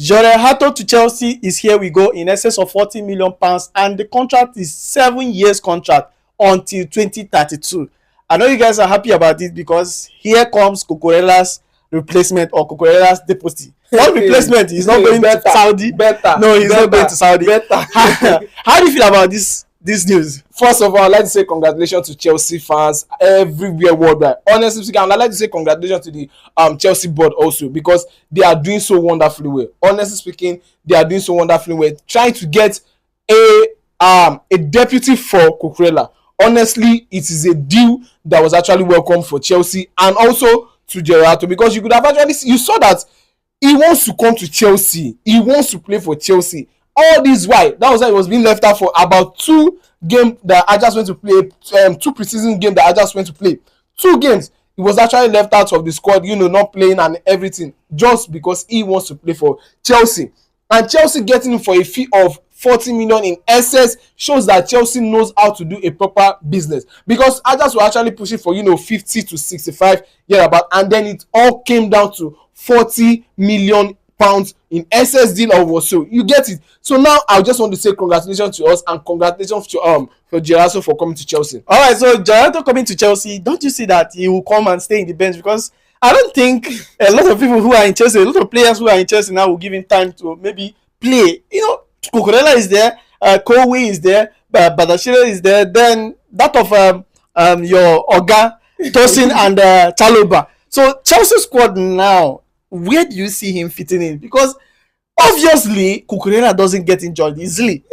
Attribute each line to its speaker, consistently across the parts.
Speaker 1: Jorrel Hato to Chelsea is here we go in excess of £40 million, and the contract is 7 years contract until 2032. I know you guys are happy about it because here comes Cucurella's replacement or Cucurella's deputy. What replacement? He's not going to Saudi. No, he's not going to Saudi. How do you feel about this news?
Speaker 2: First of all, I'd like to say congratulations to Chelsea fans everywhere worldwide. Honestly speaking, I'd like to say congratulations to the Chelsea board also, because they are doing so wonderfully well. Honestly speaking, they are doing so wonderfully well. Trying to get a deputy for Cucurella. Honestly, it is a deal that was actually welcome for Chelsea and also to Jorrel Hato, because you could have actually you saw that he wants to come to Chelsea. He wants to play for Chelsea. All this why that was why he was being left out for about 2 games that Ajax went to play, 2 preseason games that Ajax went to play. 2 games he was actually left out of the squad, not playing and everything, just because he wants to play for Chelsea. And Chelsea getting him for a fee of 40 million in excess shows that Chelsea knows how to do a proper business, because Ajax were actually pushing for 50 to 65 about, and then it all came down to 40 million pounds in excess deal or so. You get it? So now I just want to say congratulations to us and congratulations to for Jato for coming to Chelsea.
Speaker 1: All right, so Jato coming to Chelsea, don't you see that he will come and stay in the bench? Because I don't think a lot of people who are in Chelsea, a lot of players who are in Chelsea now will give him time to maybe play. Cucurella is there, Kowe is there, Badashile is there, then that of your Oga, Tosin and Chaloba. So Chelsea squad now, where do you see him fitting in? Because obviously Cucurella doesn't get injured easily.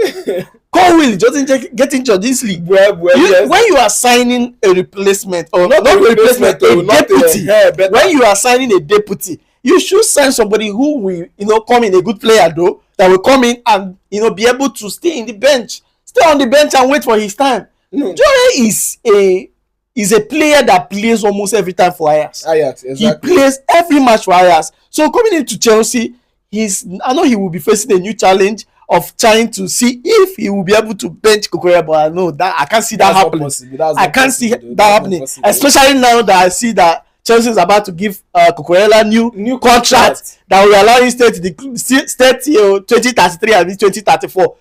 Speaker 1: Kowe doesn't get injured easily.
Speaker 2: Yes.
Speaker 1: When you are signing a replacement, or not a replacement, a deputy, when you are signing a deputy, you should sign somebody who will, come in, a good player though, that will come in and be able to stay on the bench and wait for his time. Jorrel is a player that plays almost every time for Ajax.
Speaker 2: Exactly.
Speaker 1: He plays every match for Ajax. So coming into Chelsea, I know he will be facing a new challenge of trying to see if he will be able to bench Cucurella, but I know that I can't see that happening. I can't see that happening, especially now that I see that Chelsea is about to give Cucurella new contract that will allow him to stay till 2033 and 2034.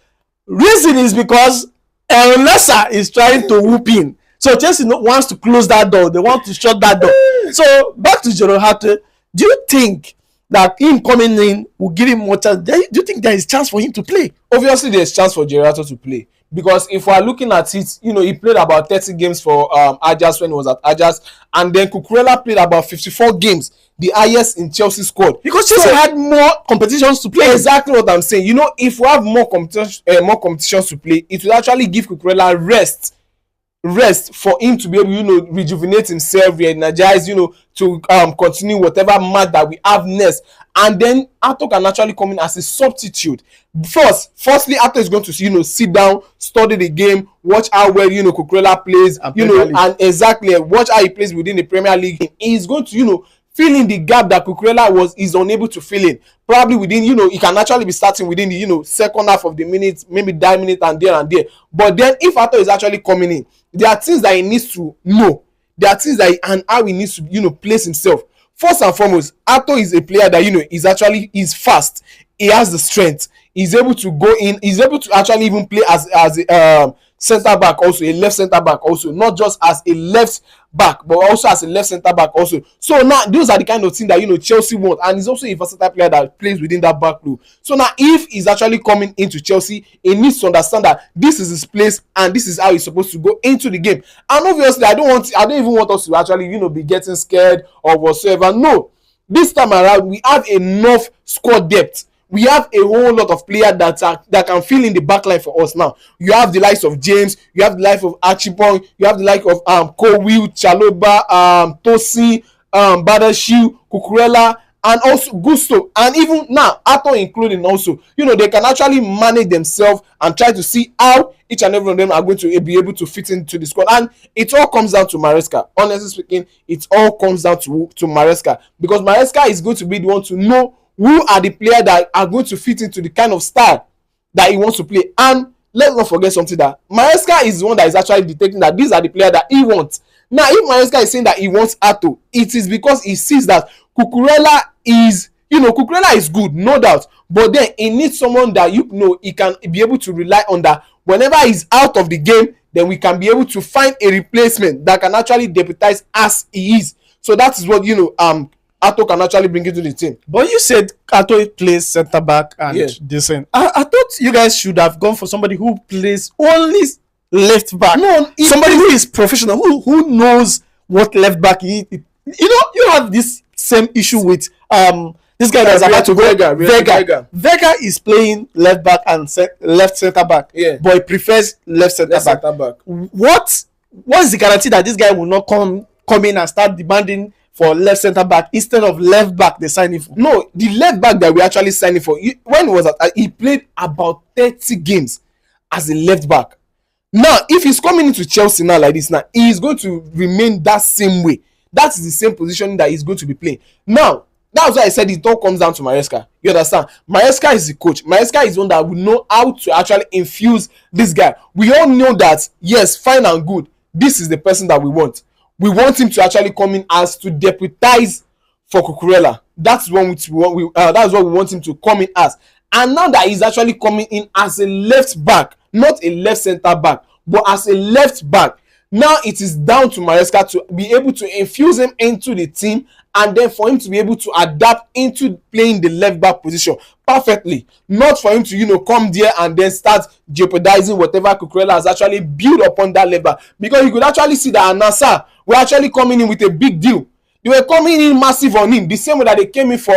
Speaker 1: Reason is because El Nessa is trying to whoop in. So Chelsea wants to close that door. They want to shut that door. So back to Jorrel Hato. Do you think that him coming in will give him more chance? Do you think there is chance for him to play?
Speaker 2: Obviously, there's chance for Jorrel Hato to play. Because if we are looking at it, he played about 30 games for Ajax when he was at Ajax, and then Cucurella played about 54 games, the highest in Chelsea squad.
Speaker 1: Because Chelsea had more competitions to play.
Speaker 2: Exactly what I'm saying. If we have more competitions to play, it will actually give Cucurella rest for him to be able, rejuvenate himself, re-energize, to continue whatever match that we have next. And then Hato can actually come in as a substitute. Firstly, Hato is going to sit down, study the game, watch how well Cucurella plays, and exactly watch how he plays within the Premier League. He's going to fill in the gap that Cucurella is unable to fill in. Probably within, he can actually be starting within the second half of the minute, maybe that minute and there. But then if Hato is actually coming in, there are things that he needs to know. There are things that and how he needs to place himself. First and foremost, Hato is a player that is fast. He has the strength. He's able to go in. He's able to actually even play as a centre back, also a left centre back, also not just as a left back, but also as a left centre back, also. So now those are the kind of things that Chelsea want, and he's also a versatile player that plays within that back row. So now, if he's actually coming into Chelsea, he needs to understand that this is his place and this is how he's supposed to go into the game. And obviously, I don't even want us to actually be getting scared or whatsoever. No, this time around we have enough squad depth. We have a whole lot of players that can fill in the backline for us now. You have the likes of James, you have the likes of Archibald, you have the likes of Kowe, Chaloba, Tosin, Badashile, Cucurella, and also Gusto, and even now Hato including also. They can actually manage themselves and try to see how each and every one of them are going to be able to fit into the squad. And it all comes down to Mareska. Honestly speaking, it all comes down to Mareska, because Mareska is going to be the one to know who are the players that are going to fit into the kind of style that he wants to play. And let's not forget something, that Mareska is the one that is actually detecting that these are the players that he wants. Now, if Mareska is saying that he wants Hato, it is because he sees that Cucurella is, You know, Cucurella is good, no doubt, but then he needs someone that you know he can be able to rely on, that whenever he's out of the game, then we can be able to find a replacement that can actually deputize as he is. So that is what, you know, Hato can actually bring into the team.
Speaker 1: But you said Hato plays centre back and decent. I thought you guys should have gone for somebody who plays only left back.
Speaker 2: No,
Speaker 1: somebody who is professional, who knows what left back is. You know, you have this same issue with this guy that's about to go. Vega is playing left back and left centre back.
Speaker 2: Yeah.
Speaker 1: But he prefers left centre back. What is the guarantee that this guy will not come in and start demanding for left centre back instead of left back they sign him for?
Speaker 2: No, the left back that we actually signed him for, when he was at, he played about 30 games as a left back. Now, if he's coming into Chelsea now like this, now he is going to remain that same way. That is the same position that he's going to be playing. Now, that's why I said it all comes down to Mareska. You understand? Mareska is the coach. Mareska is one that will know how to actually infuse this guy. We all know that, yes, fine and good, this is the person that we want. We want him to actually come in as to deputize for Cucurella. That's what that's what we want him to come in as. And now that he's actually coming in as a left back, not a left centre back, but as a left back, now it is down to Mareska to be able to infuse him into the team, and then for him to be able to adapt into playing the left back position perfectly. Not for him to, you know, come there and then start jeopardizing whatever Cucurella has actually built upon that left back. Because you could actually see that Al-Nassr were actually coming in with a big deal. They were coming in massive on him, the same way that they came in for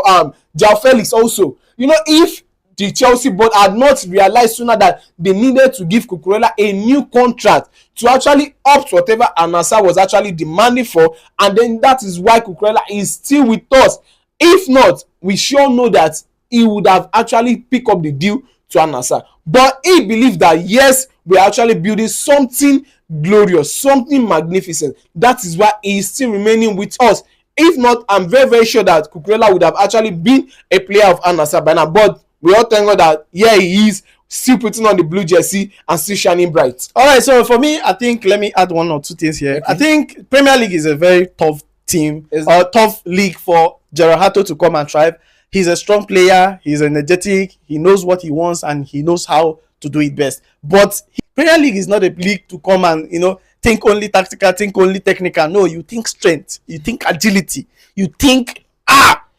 Speaker 2: João Felix also. You know, if the Chelsea board had not realized sooner that they needed to give Cucurella a new contract to actually up to whatever Al-Nassr was actually demanding for, and then that is why Cucurella is still with us. If not, we sure know that he would have actually picked up the deal to Al-Nassr. But he believed that, yes, we're actually building something glorious, something magnificent. That is why he is still remaining with us. If not, I'm very, very sure that Cucurella would have actually been a player of Al-Nassr by now. But we all thank God that he is still putting on the blue jersey and still shining bright.
Speaker 1: All right, so for me, I think, let me add one or two things here. Okay. I think Premier League is a very tough team, or tough league for Jorrel Hato to come and thrive. He's a strong player, he's energetic, he knows what he wants, and he knows how to do it best. But Premier League is not a league to come and, you know, think only tactical, think only technical. No, you think strength, you think agility, you think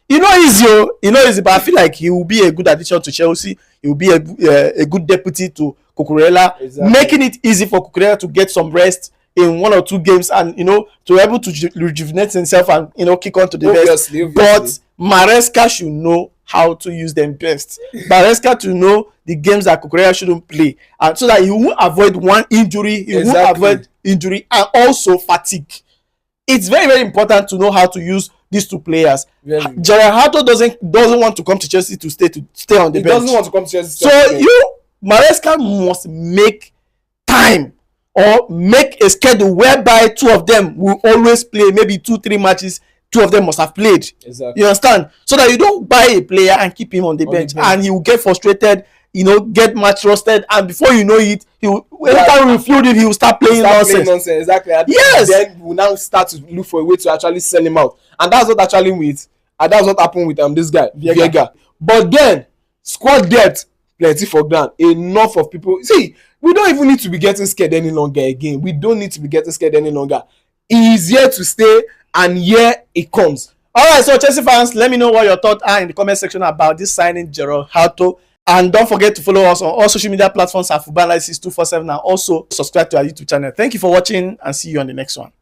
Speaker 1: easy, but I feel like he will be a good addition to Chelsea. He will be a good deputy to Cucurella, making it easy for Cucurella to get some rest in 1 or 2 games, and, you know, to be able to rejuvenate himself and, you know, kick on to the best. But Mareska should know how to use them best. Mareska to know the games that Cucurella shouldn't play, and so that he won't avoid one injury, he won't avoid injury, and also fatigue. It's very, very important to know how to use these 2 players. Jorrel Hato doesn't want to come to Chelsea to stay on the bench.
Speaker 2: He doesn't want to come to Chelsea.
Speaker 1: So Mareska must make time or make a schedule whereby 2 of them will always play. Maybe 2-3 matches, 2 of them must have played.
Speaker 2: Exactly.
Speaker 1: You understand? So that you don't buy a player and keep him on the bench, and he will get frustrated, you know, get match rusted, and before you know it, anytime we feel it, he will start playing nonsense.
Speaker 2: Exactly. And
Speaker 1: yes.
Speaker 2: Then we'll now start to look for a way to actually sell him out, and that's what happened with this guy Vega. But then squad depth plenty for ground. Enough of people. See, we don't even need to be getting scared any longer again. We don't need to be getting scared any longer. He is here to stay, and here it comes.
Speaker 1: All right, so Chelsea fans, let me know what your thoughts are in the comment section about this signing, Jorrel Hato. And don't forget to follow us on all social media platforms at Football Analysis 247, and also subscribe to our YouTube channel. Thank you for watching, and see you on the next one.